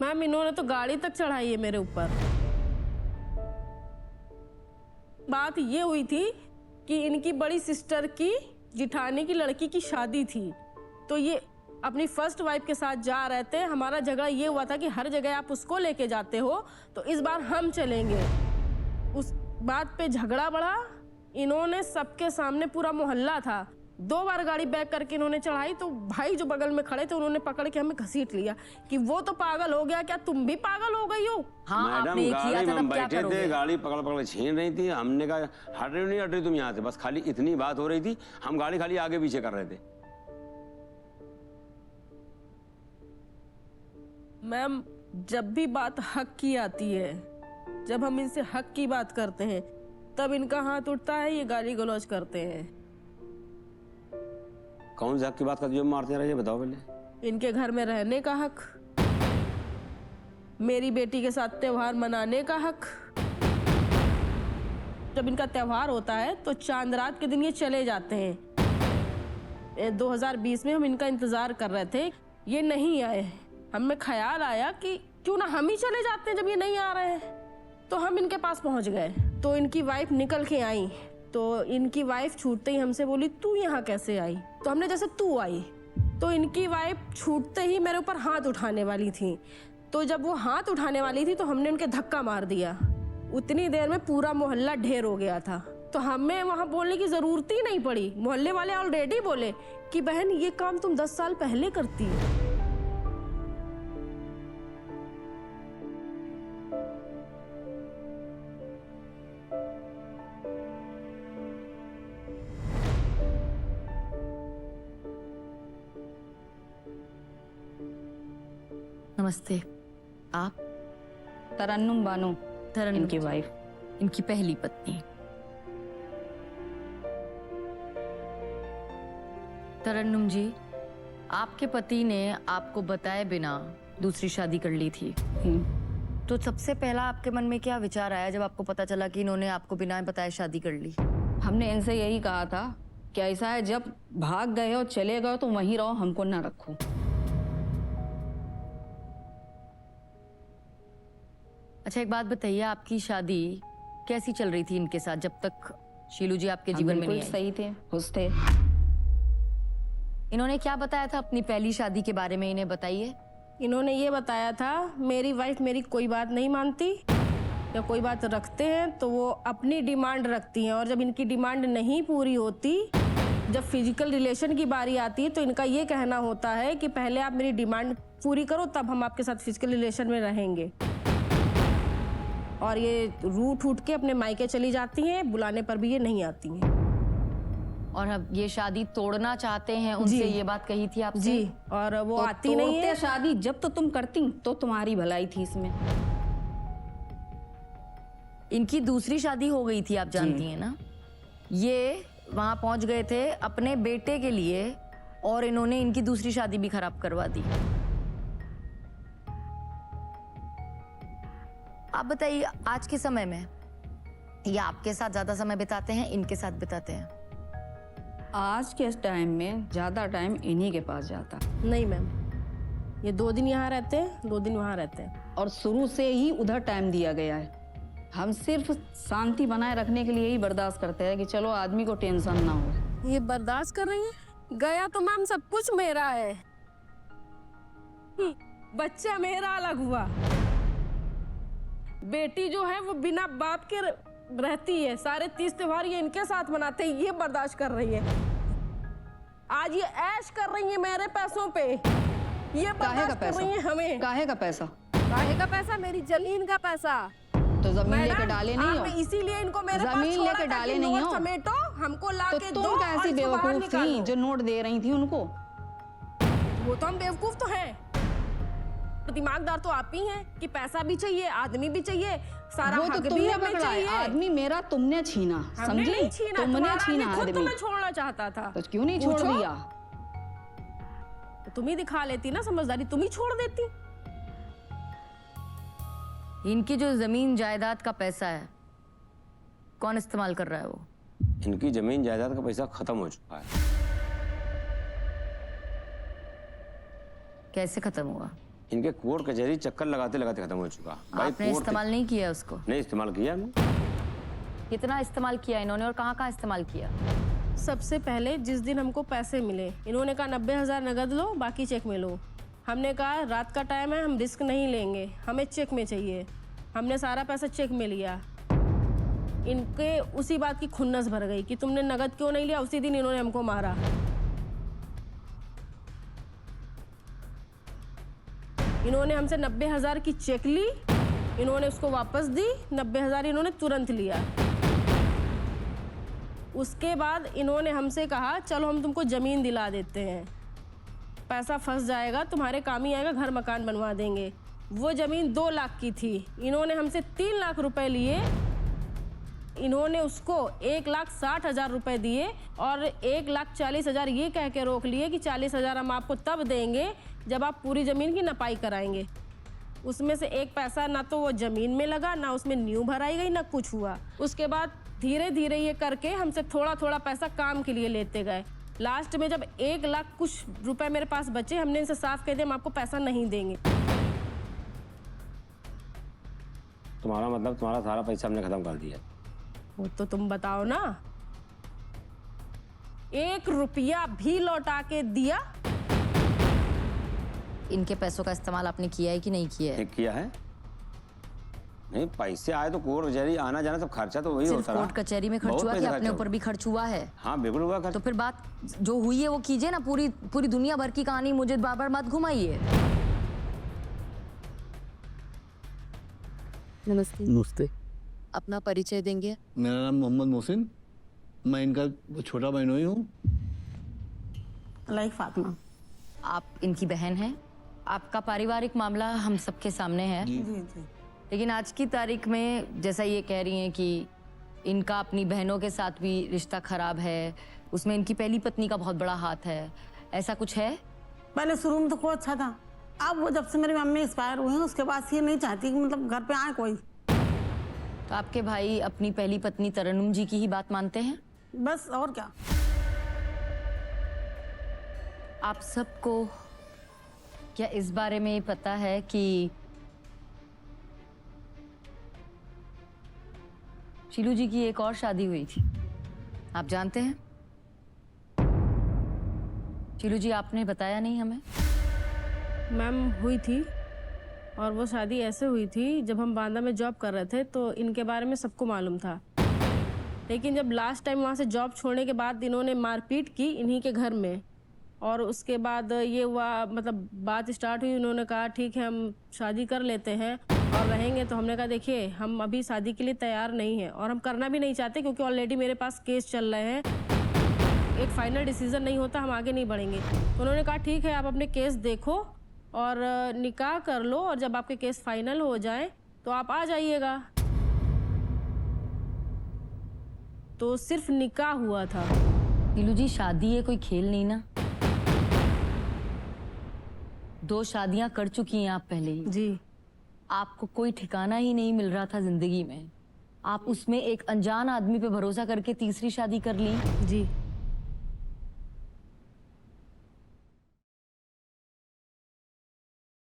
Ma'am इन्होंने तो गाड़ी तक चढ़ाई है मेरे ऊपर। बात ये हुई थी कि इनकी बड़ी सिस्टर की जिठानी की लड़की की शादी थी, तो ये अपनी फर्स्ट वाइफ के साथ जा रहे थे। हमारा झगड़ा ये हुआ था कि हर जगह आप उसको लेके जाते हो, तो इस बार हम चलेंगे। उस बात पे झगड़ा बढ़ा। इन्होंने सबके सामने, पूरा मोहल्ला था, 2 बार गाड़ी बैक करके इन्होंने चढ़ाई। तो भाई जो बगल में खड़े थे उन्होंने पकड़ के हमें घसीट लिया कि वो तो पागल हो गया, क्या तुम भी पागल हो गई हो? हाँ, मैडम गाड़ी में बैठे थे, गाड़ी पकड़ पकड़ छीन रही थी। हमने कहा हट रही नहीं हट रही तुम यहाँ से, बस खाली इतनी बात हो रही थी। हम गाड़ी खाली आगे पीछे कर रहे थे। मैम जब भी बात हक की आती है, जब हम इनसे हक की बात करते हैं, तब इनका हाथ उठता है, ये गाली गलौज करते हैं। कौन सी हक की बात कर जो मारते रहे, बताओ पहले। इनके घर में रहने का हक, मेरी बेटी के साथ त्योहार मनाने का हक। जब इनका त्योहार होता है तो चांद रात के दिन ये चले जाते हैं। 2020 में हम इनका इंतजार कर रहे थे, ये नहीं आए। हमें ख्याल आया कि क्यों ना हम ही चले जाते हैं, जब ये नहीं आ रहे हैं। तो हम इनके पास पहुंच गए, तो इनकी वाइफ निकल के आई। तो इनकी वाइफ छूटते ही हमसे बोली तू यहाँ कैसे आई? तो हमने जैसे तू आई, तो इनकी वाइफ छूटते ही मेरे ऊपर हाथ उठाने वाली थी। तो जब वो हाथ उठाने वाली थी तो हमने उनके धक्का मार दिया। उतनी देर में पूरा मोहल्ला ढेर हो गया था, तो हमें वहाँ बोलने की जरूरत ही नहीं पड़ी। मोहल्ले वाले ऑलरेडी बोले कि बहन ये काम तुम 10 साल पहले करती। नमस्ते। आप? तरन्नुम बानो, तरन्नुम इनकी वाइफ, इनकी पहली पत्नी। तरन्नुम जी, आपके पति ने आपको बताए बिना दूसरी शादी कर ली थी। तो सबसे पहला आपके मन में क्या विचार आया जब आपको पता चला कि इन्होंने आपको बिना बताए शादी कर ली? हमने इनसे यही कहा था कि ऐसा है, जब भाग गए हो चले गए तो वहीं रहो, हमको ना रखो। अच्छा एक बात बताइए, आपकी शादी कैसी चल रही थी इनके साथ जब तक शीलू जी आपके जीवन में नहीं आई? सही थे, खुश थे। इन्होंने क्या बताया था अपनी पहली शादी के बारे में, इन्हें बताइए। इन्होंने ये बताया था मेरी वाइफ मेरी कोई बात नहीं मानती, या कोई बात रखते हैं तो वो अपनी डिमांड रखती हैं, और जब इनकी डिमांड नहीं पूरी होती, जब फिजिकल रिलेशन की बारी आती है, तो इनका ये कहना होता है कि पहले आप मेरी डिमांड पूरी करो तब हम आपके साथ फिजिकल रिलेशन में रहेंगे। और ये रूठ उठ के अपने मायके चली जाती हैं, बुलाने पर भी ये नहीं आती हैं। और अब ये शादी तोड़ना चाहते हैं, उनसे ये बात कही थी आपसे? जी, और वो तो आती नहीं है। शादी जब तो तुम करती तो तुम्हारी भलाई थी इसमें। इनकी दूसरी शादी हो गई थी, आप जानती हैं ना। ये वहां पहुंच गए थे अपने बेटे के लिए, और इन्होंने इनकी दूसरी शादी भी खराब करवा दी। आप बताइए, आज के समय में ये आपके साथ ज्यादा समय बिताते हैं, इनके साथ बिताते हैं? आज के टाइम में ज्यादा टाइम इन्हीं के पास जाता। नहीं मैम, ये 2 दिन यहाँ रहते हैं, 2 दिन वहाँ रहते हैं। और शुरू से ही उधर टाइम दिया गया है। हम सिर्फ शांति बनाए रखने के लिए ही बर्दाश्त करते हैं कि चलो आदमी को टेंशन ना हो। ये बर्दाश्त कर रही है? गया तो मैम सब कुछ मेरा है, बच्चा मेरा अलग हुआ। बेटी जो है वो बिना बाप के रहती है, सारे 30 त्योहार ये इनके साथ मनाते हैं, ये बर्दाश्त कर रही है। आज ये ऐश कर रही है मेरे पैसों पे, ये बर्दाश्त कर रही है हमें। काहे का पैसा? काहे का पैसा? मेरी जमीन का पैसा। तो जमीन लेके डाले नहीं हो? इसीलिए इनको मेरे पास जमीन छोड़ा लेके था डाले कि नहीं नोट हो? समेटो, हमको लाके तो दो तुम कैसी और इसको बाहर बेवकूफ थी निकालो। जो नोट दे रही थी उनको? वो तो हम बेवकूफ तो हैं, दिमागदार तो आप ही हैं कि पैसा भी चाहिए, आदमी भी चाहिए, सारा वो तो हक भी तुमने हमें पकड़ा है। चाहिए। आदमी मेरा तुमने छीना, हमने समझी? नहीं छीना, तुमने तुम्हारा छीना आदमी खुद आदमी। तुम्हें छोड़ना चाहता था, तो क्यों नहीं छोड़ पूछो? दिया? तो तुम ही दिखा लेती ना समझदारी, तुम ही छोड़ देती। इनकी जो जमीन जायदाद का पैसा है कौन इस्तेमाल कर रहा है? वो इनकी जमीन जायदाद का पैसा खत्म हो चुका है। कैसे खत्म हुआ? इनके कोर्ट कचहरी चक्कर लगाते लगाते खत्म हो चुका भाई। आपने इस्तेमाल नहीं किया उसको? नहीं इस्तेमाल किया। कितना इस्तेमाल किया इन्होंने और कहाँ कहाँ इस्तेमाल किया? सबसे पहले जिस दिन हमको पैसे मिले, इन्होंने कहा 90,000 नगद लो, बाकी चेक में लो। हमने कहा रात का टाइम है, हम रिस्क नहीं लेंगे, हमें चेक में चाहिए। हमने सारा पैसा चेक में लिया। इनके उसी बात की खुन्नस भर गई कि तुमने नगद क्यों नहीं लिया। उसी दिन इन्होंने हमको मारा। इन्होंने हमसे 90,000 की चेक ली, इन्होंने उसको वापस दी, 90,000 इन्होंने तुरंत लिया। उसके बाद इन्होंने हमसे कहा चलो हम तुमको ज़मीन दिला देते हैं, पैसा फंस जाएगा, तुम्हारे काम ही आएगा, घर मकान बनवा देंगे। वो ज़मीन 2 लाख की थी, इन्होंने हमसे 3 लाख रुपए लिए। इन्होंने उसको 1,60,000 रुपए दिए और 1,40,000 ये कह के रोक लिए कि 40,000 हम आपको तब देंगे जब आप पूरी ज़मीन की नपाई कराएंगे। उसमें से एक पैसा ना तो वो ज़मीन में लगा, ना उसमें न्यू भराई गई, ना कुछ हुआ। उसके बाद धीरे धीरे ये करके हमसे थोड़ा थोड़ा पैसा काम के लिए लेते गए। लास्ट में जब 1 लाख कुछ रुपए मेरे पास बचे, हमने इनसे साफ कह दिया हम आपको पैसा नहीं देंगे। तुम्हारा मतलब तुम्हारा सारा पैसा हमने खत्म कर दिया? वो तो तुम बताओ ना। 1 रुपया भी लौटा के दिया? इनके पैसों का इस्तेमाल आपने किया है कि नहीं किया है? किया है। नहीं पैसे आए तो कोर्ट कचहरी आना जाना सब खर्चा तो वही सिर्फ होता रहा। कोर्ट कचहरी में खर्च बहुत हुआ कि पैसा अपने खर्चा ऊपर भी खर्च हुआ है? हाँ बिल्कुल हुआ खर्च। तो फिर बात जो हुई है वो कीजिए ना, पूरी पूरी दुनिया भर की कहानी मुझे बार बार मत घुमाइए। नमस्ते। नमस्ते। अपना परिचय देंगे? मेरा नाम मोहम्मद मोहसिन, मैं इनका छोटा बहनोई हूँ। लाइक फातिमा। आप इनकी बहन हैं। आपका पारिवारिक मामला हम सबके सामने है। लेकिन आज की तारीख में जैसा ये कह रही हैं कि इनका अपनी बहनों के साथ भी रिश्ता खराब है, उसमें इनकी पहली पत्नी का बहुत बड़ा हाथ है, ऐसा कुछ है? पहले शुरू में तो कोई अच्छा था, अब वो जब से मेरी मम्मी एक्सपायर हुई है उसके बाद से ये नहीं चाहती कि मतलब घर पे आए कोई। तो आपके भाई अपनी पहली पत्नी तरन्नुम जी की ही बात मानते हैं? बस और क्या। आप सबको क्या इस बारे में पता है कि शीलू जी की एक और शादी हुई थी? आप जानते हैं? शीलू जी आपने बताया नहीं हमें। मैम हुई थी, और वो शादी ऐसे हुई थी जब हम बांदा में जॉब कर रहे थे तो इनके बारे में सबको मालूम था। लेकिन जब लास्ट टाइम वहाँ से जॉब छोड़ने के बाद इन्होंने मारपीट की इन्हीं के घर में, और उसके बाद ये हुआ, मतलब बात स्टार्ट हुई, उन्होंने कहा ठीक है हम शादी कर लेते हैं और रहेंगे। तो हमने कहा देखिए हम अभी शादी के लिए तैयार नहीं हैं और हम करना भी नहीं चाहते, क्योंकि ऑलरेडी मेरे पास केस चल रहे हैं, एक फाइनल डिसीजन नहीं होता हम आगे नहीं बढ़ेंगे। तो उन्होंने कहा ठीक है आप अपने केस देखो और निकाह कर लो, और जब आपके केस फाइनल हो जाए तो आप आ जाइएगा। तो सिर्फ निकाह हुआ था। शीलू जी शादी ये कोई खेल नहीं ना। 2 शादियां कर चुकी हैं आप पहले ही। जी। आपको कोई ठिकाना ही नहीं मिल रहा था जिंदगी में, आप उसमें एक अनजान आदमी पे भरोसा करके तीसरी शादी कर ली। जी।